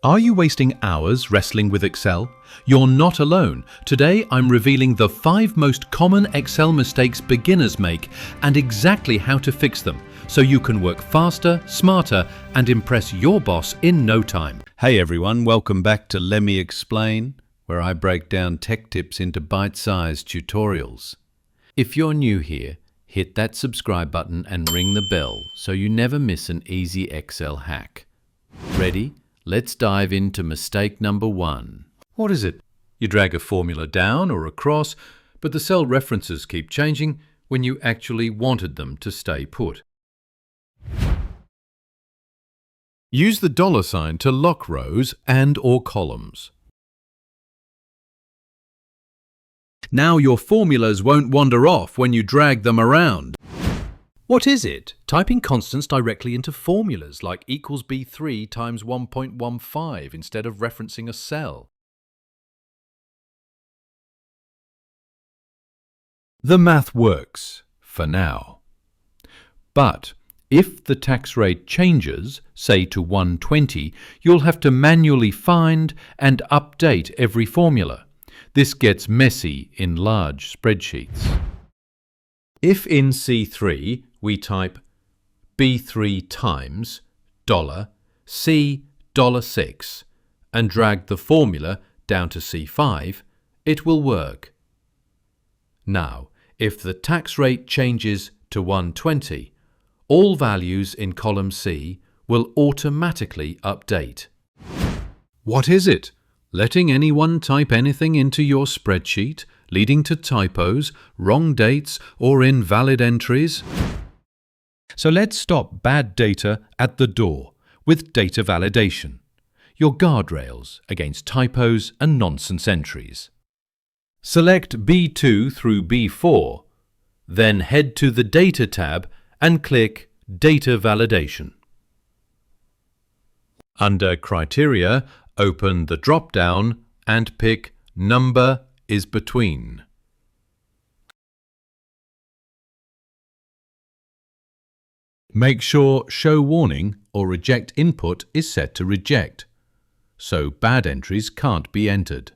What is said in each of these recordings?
Are you wasting hours wrestling with Excel? You're not alone. Today I'm revealing the 5 most common Excel mistakes beginners make and exactly how to fix them so you can work faster, smarter and impress your boss in no time. Hey everyone, welcome back to Let Me Explain, where I break down tech tips into bite-sized tutorials. If you're new here, hit that subscribe button and ring the bell so you never miss an easy Excel hack. Ready? Let's dive into mistake number 1. What is it? You drag a formula down or across, but the cell references keep changing when you actually wanted them to stay put. Use the $ to lock rows and/or columns. Now your formulas won't wander off when you drag them around. What is it? Typing constants directly into formulas like equals B3 times 1.15 instead of referencing a cell. The math works, for now. But if the tax rate changes, say to 120, you'll have to manually find and update every formula. This gets messy in large spreadsheets. If in C3 we type B3 times $C$6 and drag the formula down to C5, it will work. Now, if the tax rate changes to 120, all values in column C will automatically update. What is it? Letting anyone type anything into your spreadsheet, leading to typos, wrong dates, or invalid entries? So let's stop bad data at the door with data validation, your guardrails against typos and nonsense entries. Select B2 through B4, then head to the Data tab and click Data Validation. Under Criteria, open the drop-down and pick Number is Between. Make sure Show Warning or Reject Input is set to Reject, so bad entries can't be entered.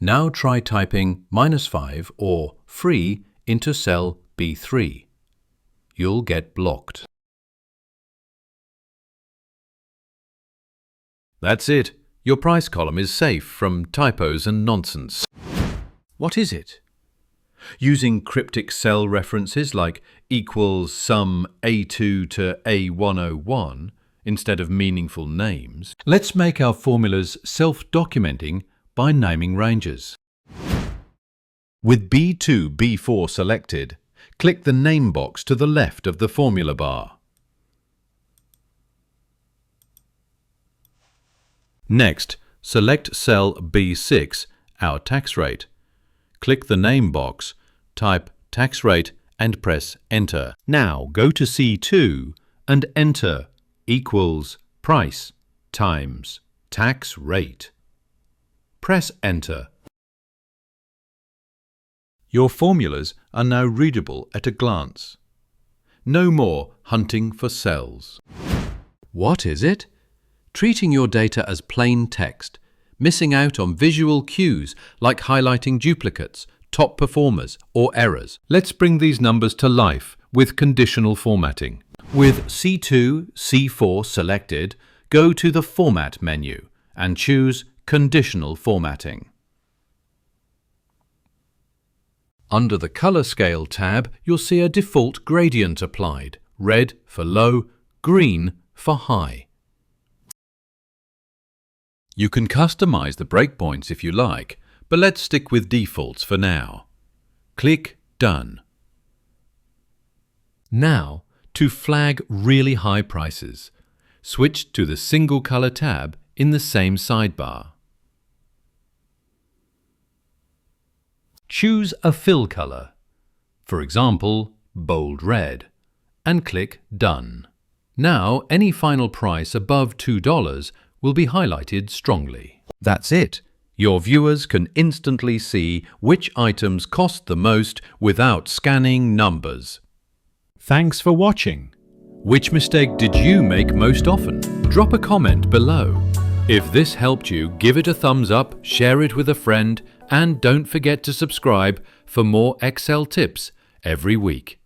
Now try typing -5 or free into cell B3. You'll get blocked. That's it. Your price column is safe from typos and nonsense. What is it? Using cryptic cell references like equals sum A2 to A101 instead of meaningful names, let's make our formulas self-documenting by naming ranges. With B2, B4 selected, click the name box to the left of the formula bar. Next, select cell B6, our tax rate. Click the name box, type tax rate and press Enter. Now go to C2 and enter equals price times tax rate. Press Enter. Your formulas are now readable at a glance. No more hunting for cells. What is it? Treating your data as plain text, missing out on visual cues like highlighting duplicates, top performers or errors. Let's bring these numbers to life with conditional formatting. With C2, C4 selected, go to the Format menu and choose Conditional Formatting. Under the Color Scale tab, you'll see a default gradient applied, red for low, green for high. You can customize the breakpoints if you like, but let's stick with defaults for now. Click Done. Now, to flag really high prices, switch to the Single Color tab in the same sidebar. Choose a fill color, for example, bold red, and click Done. Now, any final price above $2 will be highlighted strongly. That's it. Your viewers can instantly see which items cost the most without scanning numbers. Thanks for watching. Which mistake did you make most often? Drop a comment below. If this helped you, give it a thumbs up, share it with a friend, and don't forget to subscribe for more Excel tips every week.